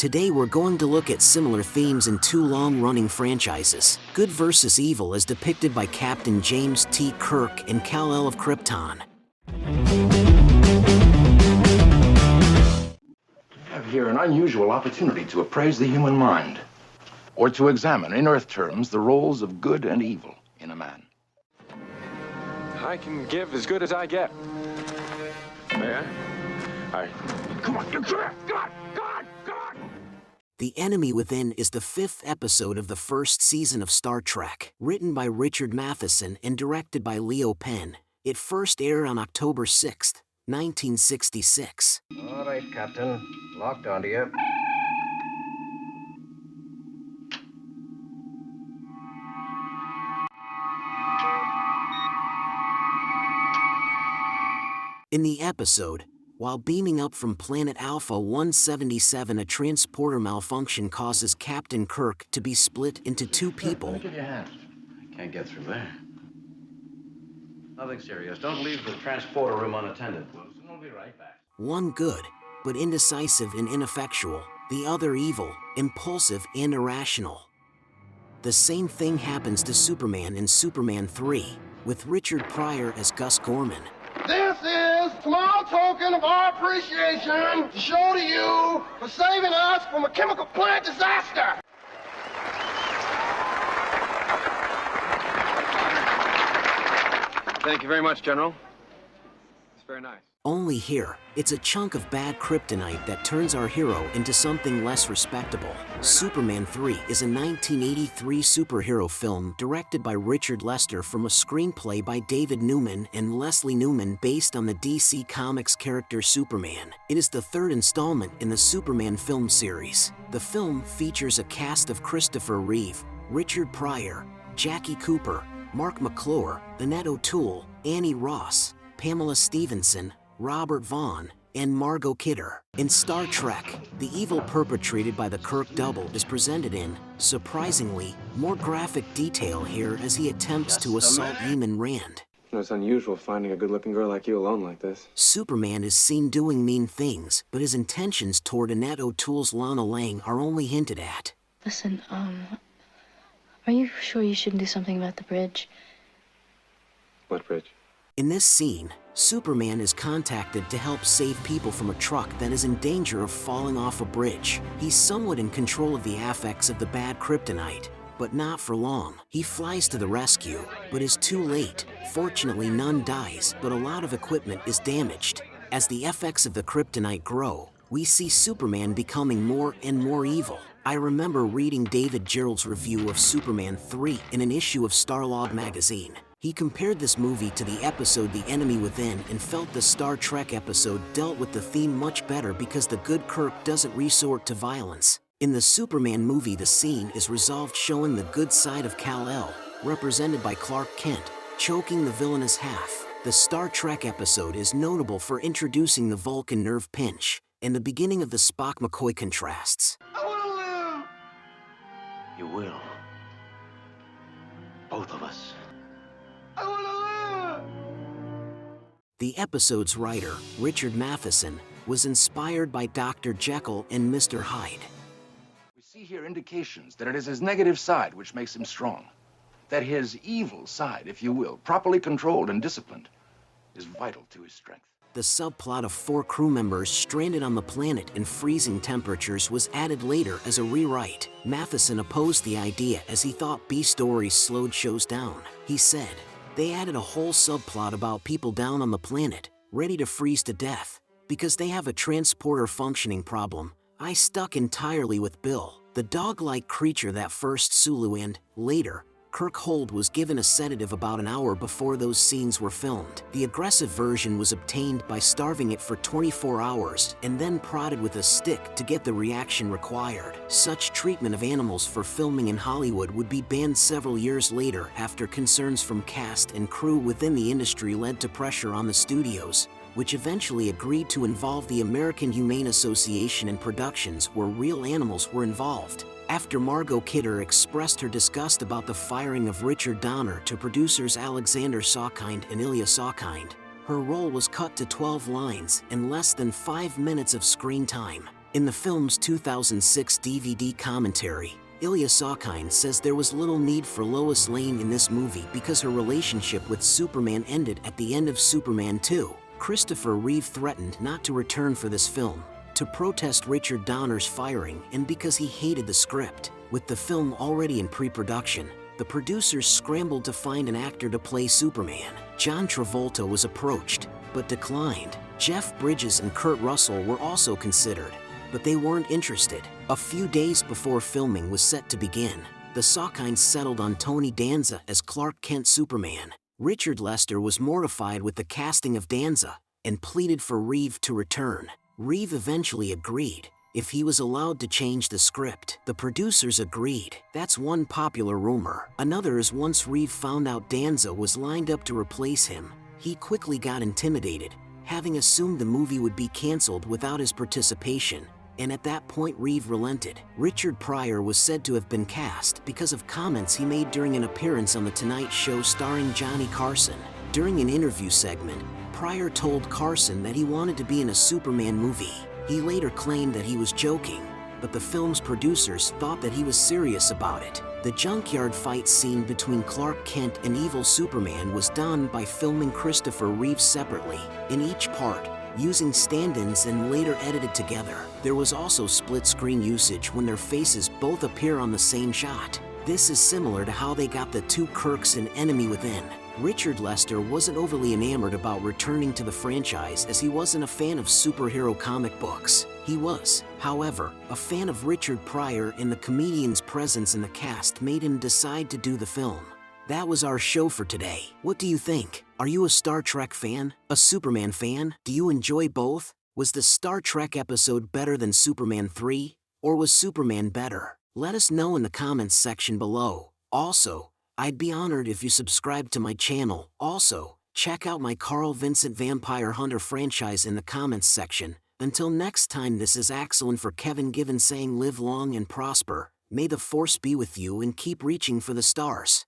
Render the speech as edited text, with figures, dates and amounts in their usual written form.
Today we're going to look at similar themes in two long-running franchises, good versus evil as depicted by Captain James T. Kirk and Kal-El of Krypton. I have here an unusual opportunity to appraise the human mind, or to examine, in Earth terms, the roles of good and evil in a man. I can give as good as I get. May I? All right. Come on, come on, come on, come on, come on! The Enemy Within is the 5th episode of the first season of Star Trek, written by Richard Matheson and directed by Leo Penn. It first aired on October 6, 1966. All right, Captain. Locked onto you. In the episode, while beaming up from planet Alpha 177, a transporter malfunction causes Captain Kirk to be split into two people. Give your hand. I can't get through there. Nothing serious. Don't leave the transporter room unattended. We'll be right back. One good, but indecisive and ineffectual. The other evil, impulsive and irrational. The same thing happens to Superman in Superman 3, with Richard Pryor as Gus Gorman. This is a small token of our appreciation to show to you for saving us from a chemical plant disaster. Thank you very much, General. It's very nice. Only here, it's a chunk of bad kryptonite that turns our hero into something less respectable. Superman 3 is a 1983 superhero film directed by Richard Lester from a screenplay by David Newman and Leslie Newman based on the DC Comics character Superman. It is the third installment in the Superman film series. The film features a cast of Christopher Reeve, Richard Pryor, Jackie Cooper, Mark McClure, Annette O'Toole, Annie Ross, Pamela Stevenson, Robert Vaughn, and Margot Kidder. In Star Trek, the evil perpetrated by the Kirk double is presented in, surprisingly, more graphic detail here as he attempts to assault Eamon Rand. It's unusual finding a good-looking girl like you alone like this. Superman is seen doing mean things, but his intentions toward Annette O'Toole's Lana Lang are only hinted at. Listen, are you sure you shouldn't do something about the bridge? What bridge? In this scene, Superman is contacted to help save people from a truck that is in danger of falling off a bridge. He's somewhat in control of the affects of the bad kryptonite, but not for long. He flies to the rescue, but is too late. Fortunately, none dies, but a lot of equipment is damaged. As the effects of the kryptonite grow, we see Superman becoming more and more evil. I remember reading David Gerald's review of Superman 3 in an issue of Starlog magazine. He compared this movie to the episode The Enemy Within and felt the Star Trek episode dealt with the theme much better because the good Kirk doesn't resort to violence. In the Superman movie, the scene is resolved showing the good side of Kal-El, represented by Clark Kent, choking the villainous half. The Star Trek episode is notable for introducing the Vulcan nerve pinch and the beginning of the Spock-McCoy contrasts. I want to live. You will. Both of us. I want to live. The episode's writer, Richard Matheson, was inspired by Dr. Jekyll and Mr. Hyde. We see here indications that it is his negative side which makes him strong. That his evil side, if you will, properly controlled and disciplined, is vital to his strength. The subplot of 4 crew members stranded on the planet in freezing temperatures was added later as a rewrite. Matheson opposed the idea as he thought B stories slowed shows down. He said, "They added a whole subplot about people down on the planet, ready to freeze to death, because they have a transporter functioning problem. I stuck entirely with Bill, the dog-like creature that first Sulu and, later, Kirk Holt was given a sedative about an hour before those scenes were filmed. The aggressive version was obtained by starving it for 24 hours and then prodded with a stick to get the reaction required. Such treatment of animals for filming in Hollywood would be banned several years later after concerns from cast and crew within the industry led to pressure on the studios, which eventually agreed to involve the American Humane Association in productions where real animals were involved. After Margot Kidder expressed her disgust about the firing of Richard Donner to producers Alexander Saukind and Ilya Saukind, her role was cut to 12 lines and less than 5 minutes of screen time. In the film's 2006 DVD commentary, Ilya Saukind says there was little need for Lois Lane in this movie because her relationship with Superman ended at the end of Superman 2. Christopher Reeve threatened not to return for this film, to protest Richard Donner's firing and because he hated the script. With the film already in pre-production, the producers scrambled to find an actor to play Superman. John Travolta was approached, but declined. Jeff Bridges and Kurt Russell were also considered, but they weren't interested. A few days before filming was set to begin, the Saukinds settled on Tony Danza as Clark Kent Superman. Richard Lester was mortified with the casting of Danza and pleaded for Reeve to return. Reeve eventually agreed if he was allowed to change the script. The producers agreed. That's one popular rumor. Another is once Reeve found out Danza was lined up to replace him, he quickly got intimidated, having assumed the movie would be canceled without his participation, and at that point Reeve relented. Richard Pryor was said to have been cast because of comments he made during an appearance on The Tonight Show starring Johnny Carson. During an interview segment, Pryor told Carson that he wanted to be in a Superman movie. He later claimed that he was joking, but the film's producers thought that he was serious about it. The junkyard fight scene between Clark Kent and evil Superman was done by filming Christopher Reeve separately, in each part, using stand-ins and later edited together. There was also split-screen usage when their faces both appear on the same shot. This is similar to how they got the two Kirks in Enemy Within. Richard Lester wasn't overly enamored about returning to the franchise as he wasn't a fan of superhero comic books. He was, however, a fan of Richard Pryor, and the comedian's presence in the cast made him decide to do the film. That was our show for today. What do you think? Are you a Star Trek fan? A Superman fan? Do you enjoy both? Was the Star Trek episode better than Superman 3? Or was Superman better? Let us know in the comments section below. Also, I'd be honored if you subscribe to my channel. Also, check out my Carl Vincent Vampire Hunter franchise in the comments section. Until next time, this is Axel and for Kevin Given saying live long and prosper. May the force be with you and keep reaching for the stars.